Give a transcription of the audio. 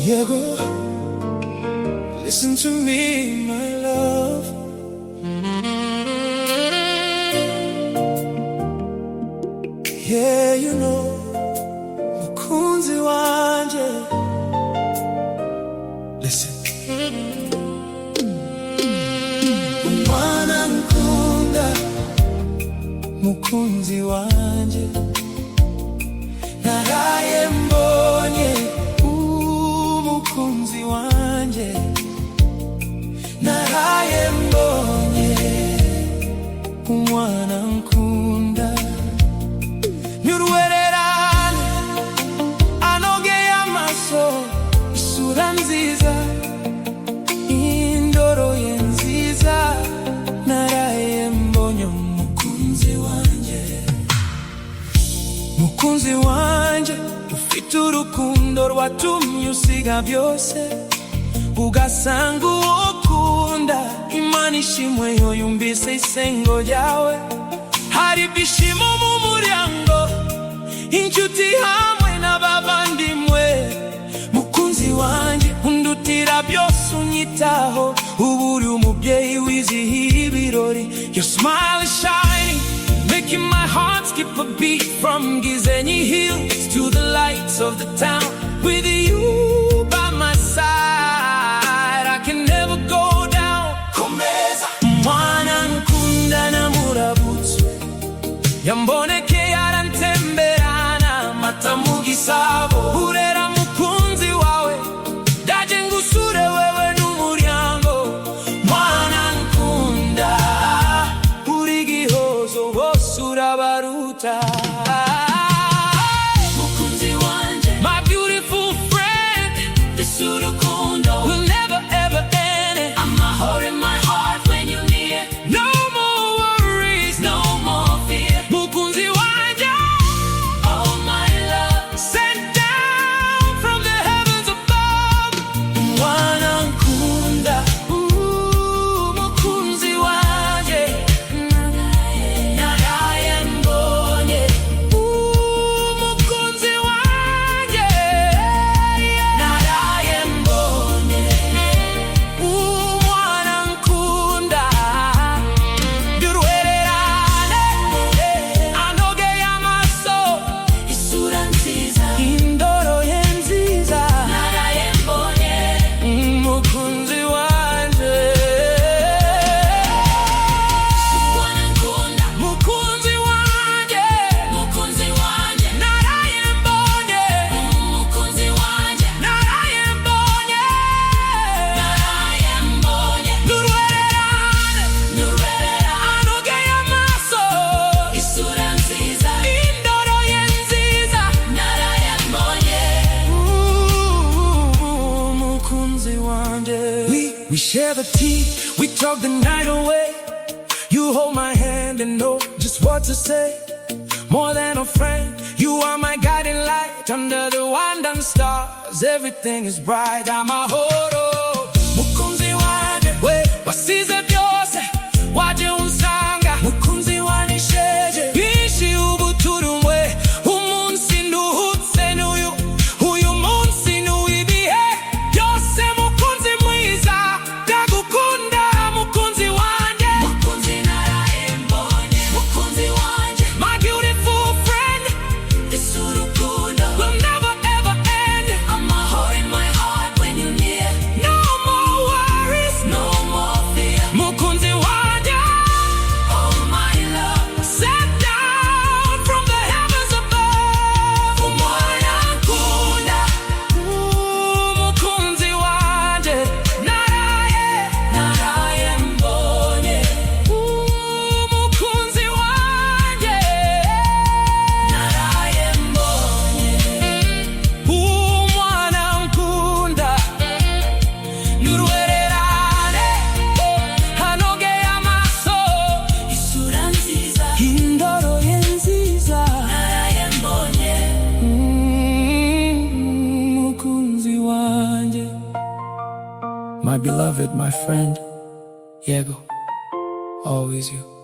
Diego, listen to me, my love. Yeah, you know, mukunzi wanje. Listen. Mwana nkunda, mukunzi wanje. Naraye mbonye, mukunzi wanje. Naraye mbonye, mwana nkunda. Nyurwererane, anogeye amaso, isura nziza, indoro ye nziza. Naraye mbonye mukunzi wanje. Mukunzi wanje, ufite urukundo rwatumye usiga byose, ugasanga uwo ukunda. Imana ishimwe yo yumvise isengo ryawe. Hari ibyishimo mu muryango, inshuti hamwe n'abavandimwe. Mukunzi wanje, undutira byose, unyitaho, ubu uri umubyeyi wizihiye ibirori. Your smile is shining, making my heart skip a beat. From Gizenyi Hills to the lights of the town, with you by my side, I can never go down. Komeza mwana nkunda na murabutsu, yamboneke yarantemberana mata mu gisabo. Urera mukunzi wawe, ndaje ngusure wewe n'umuryango. Mwana nkunda, uri gihozo bose urabaruta. Mukunzi wanje, my beautiful friend, this urukundo will never ever end. I'm a heart in my heart when you're near. No more worries, no more fear. Mukunzi wanje, oh my love, sent down from the heavens above. Mwana nkunda, mukunzi wanje. Naraye mbonye, mukunzi wanje. Naraye mbonye, mwana nkunda. Nyurwererane, anogeye amaso, isura nziza, indoro ye nziza. Naraye mbonye, mukunzi wanje. Mwana nkunda, mukunzi wanje. Mukunzi wanje, naraye mbonye, mukunzi wanje. Naraye mbonye, naraye mbonye. Nyurwererane, anogeye amaso, isura nziza, indoro ye nziza. Naraye mbonye, mukunzi wanje. We share the tea, we talk the night away. You hold my hand and know just what to say. More than a friend, you are my guiding light. Under the wandering stars, everything is bright. Amahoro, mukunzi wanje, we wasize byose, waje unsanga. Mukunzi wanisheje, ishi ubu turumwe. Umunsi nduhutse n'uyu, uyu munsi n'uwibihe byose. Mukunzi mwiza, ndagukunda mukunzi wanje. Mukunzi naraye mbonye, mukunzi wanje. My beautiful friend, this urukundo will never ever end. I'm a heart in my heart when you're near. No more worries, no more fear. Mukunzi wanje, oh my love, sent down from the heavens above. Mwana nkunda, mukunzi wanje. Naraye mbonye, mukunzi wanje. Naraye mbonye, mwana nkunda. Nyurwererane, anogeye amaso, isura nziza, indoro ye nziza. Naraye mbonye, mukunzi wanje. My beloved, my friend, Diego, always you.